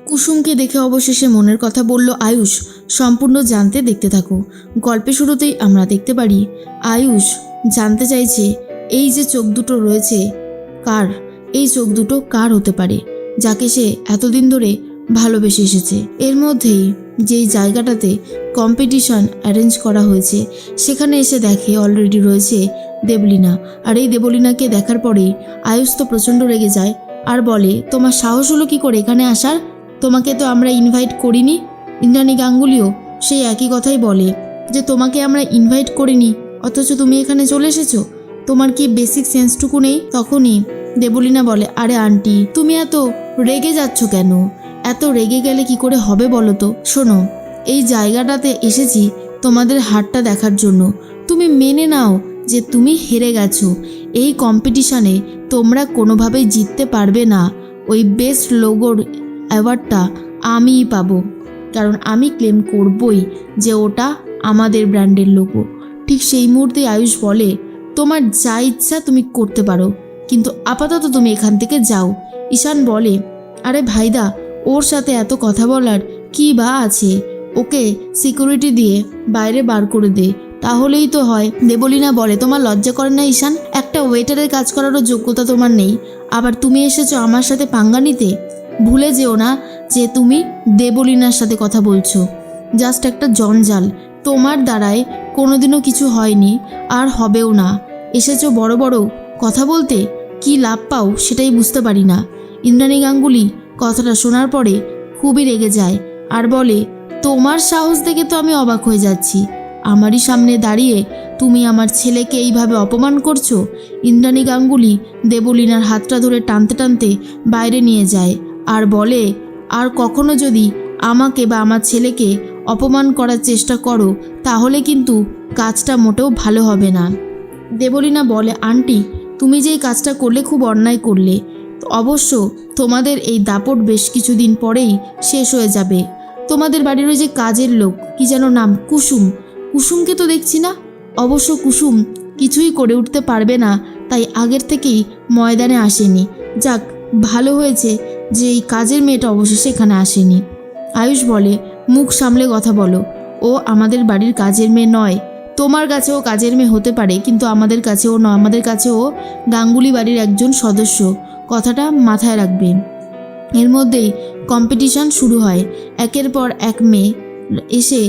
কুসুমকে দেখে অবশেষে মনের কথা বলল আয়ুষ। সম্পূর্ণ জানতে দেখতে থাকো। গল্পের শুরুতেই আমরা দেখতে পারি আয়ুষ জানতে চাইছে এই যে চোখ দুটো রয়েছে কার, এই চোখ দুটো কার হতে পারে, যাকে সে এতদিন ধরে ভালোবেসে এসেছে। এর মধ্যেই যেই জায়গাটাতে কম্পিটিশন অ্যারেঞ্জ করা হয়েছে সেখানে এসে দেখে অলরেডি রয়েছে দেবলীনা। আর এই দেবলীনাকে দেখার পরেই আয়ুষ তো প্রচণ্ড রেগে যায় আর বলে, তোমার সাহস হলো কি করে এখানে আসার? তোমাকে তো আমরা ইনভাইট করিনি। ইন্দ্রাণী গাঙ্গুলিও সেই একই কথাই বলে যে তোমাকে আমরা ইনভাইট করিনি, অথচ তুমি এখানে চলে এসেছো, তোমার কি বেসিক সেন্সটুকু নেই? তখনই দেবলীনা বলে, আরে আন্টি তুমি এত রেগে যাচ্ছ কেন? এত রেগে গেলে কি করে হবে বলো তো? শোনো, এই জায়গাটাতে এসেছি তোমাদের হারটা দেখার জন্য। তুমি মেনে নাও যে তুমি হেরে গেছো। এই কম্পিটিশানে তোমরা কোনোভাবেই জিততে পারবে না। ওই বেস্ট লোগোর অ্যাওয়ার্ডটা আমিই পাবো, কারণ আমি ক্লেম করবই যে ওটা আমাদের ব্র্যান্ডের লোগো। ঠিক সেই মুহূর্তে আয়ুষ বলে, তোমার যা ইচ্ছা তুমি করতে পারো, কিন্তু আপাতত তুমি এখান থেকে যাও। ঈশান বলে, আরে ভাইদা ওর সাথে এত কথা বলার কি বা আছে, ওকে সিকিউরিটি দিয়ে বাইরে বার করে দে, তাহলেই তো হয়। দেবলীনা বলে, তোমার লজ্জা করে না ঈশান? একটা ওয়েটারের কাজ করারও যোগ্যতা তোমার নেই, আবার তুমি এসেছো আমার সাথে পাঙ্গা নিতে? ভুলে যেও না যে তুমি দেবলীনার সাথে কথা বলছো। জাস্ট একটা জঞ্জাল, তোমার দ্বারায় কোনোদিনও কিছু হয়নি আর হবেও না। এসেছো বড় বড় কথা বলতে, কি লাভ পাও সেটাই বুঝতে পারি না। ইন্দ্রাণী গাঙ্গুলি কথাটা শোনার পরে খুবই রেগে যায় আর বলে, তোমার সাহস দেখে তো আমি অবাক হয়ে যাচ্ছি। আমারই সামনে দাঁড়িয়ে তুমি আমার ছেলেকে এইভাবে অপমান করছো। ইন্দ্রাণী গাঙ্গুলি দেবলীনার হাতটা ধরে টানতে টানতে বাইরে নিয়ে যায় আর বলে, আর কখনো যদি আমাকে বা আমার ছেলেকে অপমান করার চেষ্টা করো তাহলে কিন্তু কাজটা মোটেও ভালো হবে না। দেবলীনা বলে, আন্টি তুমি যেই কাজটা করলে খুব অন্যায় করলে। অবশ্য তোমাদের এই দাপট বেশ কিছুদিন পরেই শেষ হয়ে যাবে। তোমাদের বাড়ির ওই যে কাজের লোক, কি যেন নাম, কুসুম, কুসুমকে তো দেখছি না। অবশ্য কুসুম কিছুই করে উঠতে পারবে না, তাই আগের থেকেই ময়দানে আসেনি। যাক, ভালো হয়েছে যে এই কাজের মেয়েটা অবশেষে এখানে আসেনি। আয়ুষ বলে, মুখ সামলে কথা বলো, ও আমাদের বাড়ির কাজের মেয়ে নয়। তোমার কাছে ও কাজের মেয়ে হতে পারে, কিন্তু আমাদের কাছে ও নয়। আমাদের কাছে ও গাঙ্গুলি বাড়ির একজন সদস্য, কথাটা মাথায় রাখবে। এর মধ্যেই কম্পিটিশন শুরু হয়। একের পর এক মেয়ে এসে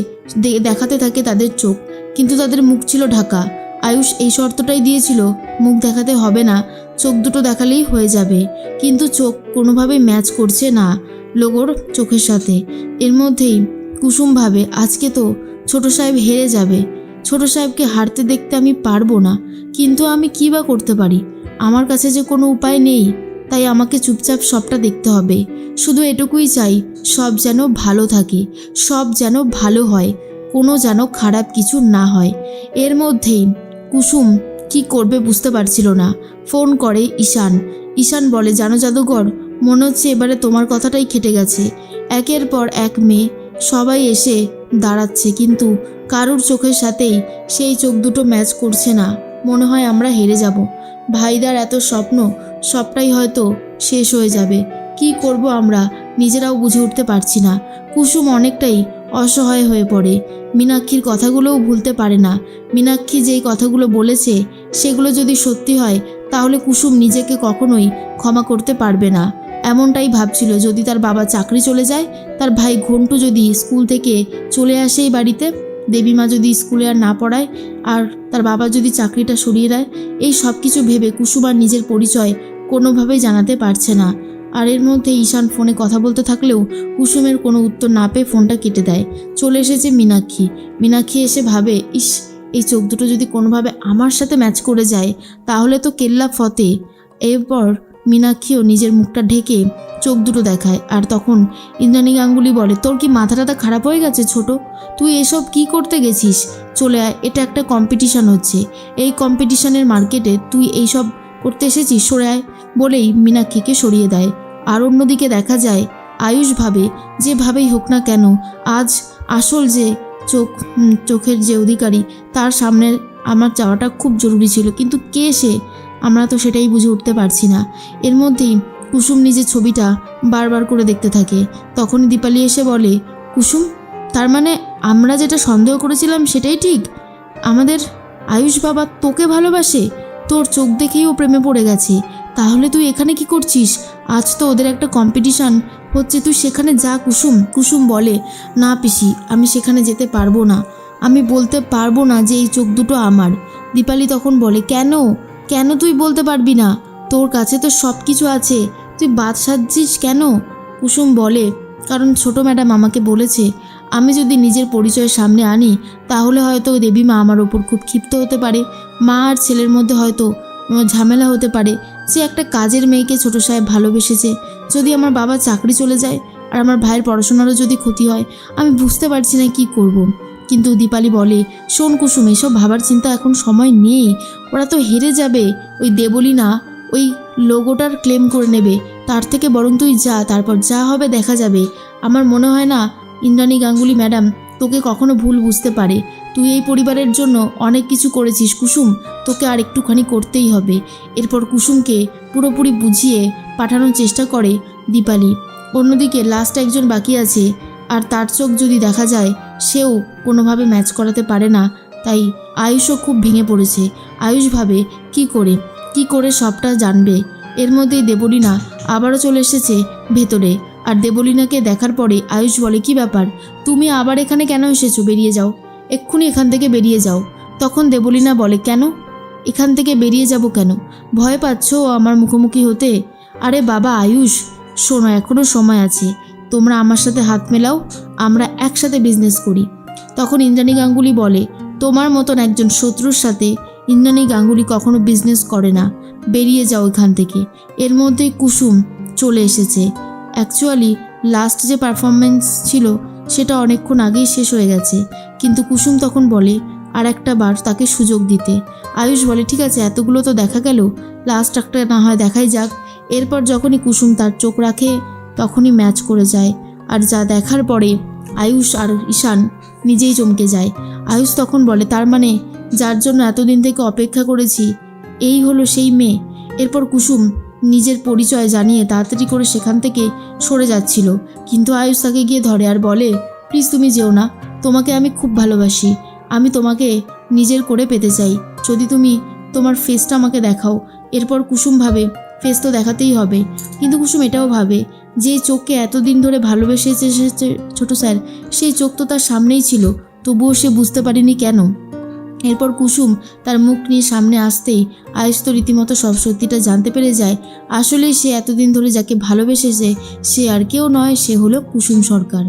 দেখাতে থাকে তাদের চোখ, কিন্তু তাদের মুখ ছিল ঢাকা। আয়ুষ এই শর্তটাই দিয়েছিল, মুখ দেখাতে হবে না, চোখ দুটো দেখালেই হয়ে যাবে। কিন্তু চোখ কোনোভাবেই ম্যাচ করছে না লোগোর চোখের সাথে। এর মধ্যেই কুসুম ভাবে, আজকে তো ছোট সাহেব হেরে যাবে। ছোট সাহেবকে হারতে দেখতে আমি পারবো না, কিন্তু আমি কী বা করতে পারি? আমার কাছে যে কোনো উপায় নেই, তাই আমাকে চুপচাপ সবটা দেখতে হবে। শুধু এটুকুই চাই, সব যেন ভালো থাকে, সব যেন ভালো হয়, কোনো যেন খারাপ কিছু না হয়। এর মধ্যেই কুসুম কি করবে বুঝতে পারছিল না। ফোন করে ঈশান। ঈশান বলে, জানো জাদুঘর, মনে হচ্ছে এবারে তোমার কথাটাই খেটে গেছে। একের পর এক মেয়ে সবাই এসে দাঁড়াচ্ছে, কিন্তু কারুর চোখের সাথেই সেই চোখ দুটো ম্যাচ করছে না। মনে হয় আমরা হেরে যাব। ভাইদার এত স্বপ্ন সবটাই হয়তো শেষ হয়ে যাবে। কি করব আমরা নিজেরাও বুঝে উঠতে পারছি না। কুসুম অনেকটাই অসহায় হয়ে পড়ে। মীনাক্ষীর কথাগুলোও ভুলতে পারে না। মীনাক্ষী যেই কথাগুলো বলেছে সেগুলো যদি সত্যি হয় তাহলে কুসুম নিজেকে কখনোই ক্ষমা করতে পারবে না। এমনটাই ভাবছিল, যদি তার বাবা চাকরি চলে যায়, তার ভাই ঘন্টু যদি স্কুল থেকে চলে আসে এই বাড়িতে, দেবীমা যদি স্কুলে আর না পড়ায়, আর তার বাবা যদি চাকরিটা সরিয়ে দেয়, এই সব কিছু ভেবে কুসুম আর নিজের পরিচয় কোনোভাবেই জানাতে পারছে না। আর এর মধ্যে ঈশান ফোনে কথা বলতে থাকলেও কুসুমের কোনো উত্তর না পেয়ে ফোনটা কেটে দেয়। চলে এসেছে মীনাক্ষী। মীনাক্ষী এসে ভাবে, ইস, এই চোখ দুটো যদি কোনোভাবে আমার সাথে ম্যাচ করে যায় তাহলে তো কেল্লা ফতে। এরপর মীনাক্ষীও নিজের মুখটা ঢেকে চোখ দুটো দেখায়। আর তখন ইন্দ্রাণী গাঙ্গুলি বলে, তোর কি মাথাটা খারাপ হয়ে গেছে ছোট? তুই এসব কি করতে গেছিস? চলে আয়, এটা একটা কম্পিটিশান হচ্ছে, এই কম্পিটিশানের মার্কেটে তুই এইসব করতে এসেছিস, সরে আয়। বলেই মীনাক্ষীকে সরিয়ে দেয়। আর অন্যদিকে দেখা যায় আয়ুষ ভাবে, যেভাবেই হোক না কেন আজ আসল যে চোখের যে অধিকারী তার সামনে আমার যাওয়াটা খুব জরুরি ছিল, কিন্তু কে সে আমরা তো সেটাই বুঝে উঠতে পারছি না। এর মধ্যেই কুসুম নিজের ছবিটা বারবার করে দেখতে থাকে। তখনই দীপালি এসে বলে, কুসুম, তার মানে আমরা যেটা সন্দেহ করেছিলাম সেটাই ঠিক? আমাদের আয়ুষ বাবা তোকে ভালোবাসে? তোর চোখ দেখেই ও প্রেমে পড়ে গেছে। তাহলে তুই এখানে কি করছিস? আজ তো ওদের একটা কম্পিটিশন হচ্ছে, তুই সেখানে যা। কুসুম কুসুম বলে, না পিসি, আমি সেখানে যেতে পারবো না। আমি বলতে পারবো না যে এই চোখ দুটো আমার। দীপালি তখন বলে, কেন কেন তুই বলতে পারবি না? তোর কাছে তো সব কিছু আছে, তুই বাদ সাজছিস কেন? কুসুম বলে, কারণ ছোট ম্যাডাম আমাকে বলেছে আমি যদি নিজের পরিচয় সামনে আনি তাহলে হয়তো দেবী মা আমার ওপর খুব ক্ষিপ্ত হতে পারে। মা আর ছেলের মধ্যে হয়তো ঝামেলা হতে পারে। সে একটা কাজের মেয়েকে ছোট সাহেব ভালোবেসেছে। যদি আমার বাবা চাকরি চলে যায় আর আমার ভাইয়ের পড়াশোনারও যদি ক্ষতি হয়, আমি বুঝতে পারছি না কি করব। কিন্তু দীপালি বলে, শোন কুসুম, এসব ভাবার চিন্তা এখন সময় নেই। ওরা তো হেরে যাবে। ওই দেবলীনা ওই লোগোটার ক্লেম করে নেবে। তার থেকে বরং তুই যা, তারপর যা হবে দেখা যাবে। আমার মনে হয় না ইন্দ্রাণী গাঙ্গুলি ম্যাডাম তোকে কখনো ভুল বুঝতে পারে। তুই এই পরিবারের জন্য অনেক কিছু করেছিস কুসুম, তোকে আর একটুখানি করতেই হবে। এরপর কুসুমকে পুরোপুরি বুঝিয়ে পাঠানোর চেষ্টা করে দীপালি। অন্যদিকে লাস্ট একজন বাকি আছে, আর তার চোখ যদি দেখা যায় সেও কোনোভাবে ম্যাচ করাতে পারে না। তাই আয়ুষও খুব ভেঙে পড়েছে। আয়ুষ ভাবে কি করে সবটা জানবে। এর মধ্যেই দেবলীনা আবারও চলে এসেছে ভেতরে। আর দেবলীনাকে দেখার পরে আয়ুষ বলে, কি ব্যাপার, তুমি আবার এখানে কেন এসেছো? বেরিয়ে যাও, এক্ষুনি এখান থেকে বেরিয়ে যাও। তখন দেবলীনা বলে, কেন এখান থেকে বেরিয়ে যাব কেন? ভয় পাচ্ছো আমার মুখোমুখি হতে? আরে বাবা আয়ুষ, শোনো, এখনও সময় আছে। তোমরা আমার সাথে হাত মেলাও, আমরা একসাথে বিজনেস করি। তখন ইন্দ্রাণী গাঙ্গুলি বলে, তোমার মতন একজন শত্রুর সাথে ইন্দ্রাণী গাঙ্গুলি কখনো বিজনেস করে না। বেরিয়ে যাও এখান থেকে। এর মধ্যেই কুসুম চলে এসেছে। অ্যাকচুয়ালি লাস্ট যে পারফরমেন্স ছিল সেটা অনেকক্ষণ আগেই শেষ হয়ে গেছে, কিন্তু কুসুম তখন বলে আর একটা বার তাকে সুযোগ দিতে। আয়ুষ বলে, ঠিক আছে, এতগুলো তো দেখা গেল, লাস্ট একটা না হয় দেখাই যাক। এরপর যখনই কুসুম তার চোখ রাখে তখনই ম্যাচ করে যায়। আর যা দেখার পরে আয়ুষ আর ঈশান নিজেই চমকে যায়। আয়ুষ তখন বলে, তার মানে যার জন্য এতদিন থেকে অপেক্ষা করেছি এই হলো সেই মেয়ে। এরপর কুসুম নিজের পরিচয় জানিয়ে তাড়াতাড়ি করে সেখান থেকে সরে যাচ্ছিল, কিন্তু আয়ুষ তাকে গিয়ে ধরে আর বলে, প্লিজ তুমি যেও না, তোমাকে আমি খুব ভালোবাসি। আমি তোমাকে নিজের করে পেতে চাই। যদি তুমি তোমার ফেসটা আমাকে দেখাও। এরপর কুসুম ভাবে ফেস তো দেখাতেই হবে, কিন্তু কুসুম এটাও ভাবে যে চোখকে এতদিন ধরে ভালোবেসে এসেছে ছোট স্যার, সেই চোখ তো তার সামনেই ছিল, তবুও সে বুঝতে পারেনি কেন। এরপর কুসুম তার মুখ নিয়ে সামনে আসতেই আয়ুষ তো রীতিমতো সব সত্যিটা জানতে পেরে যায়। আসলেই সে এতদিন ধরে যাকে ভালোবেসেছে সে আর কেউ নয়, সে হলো কুসুম সরকার।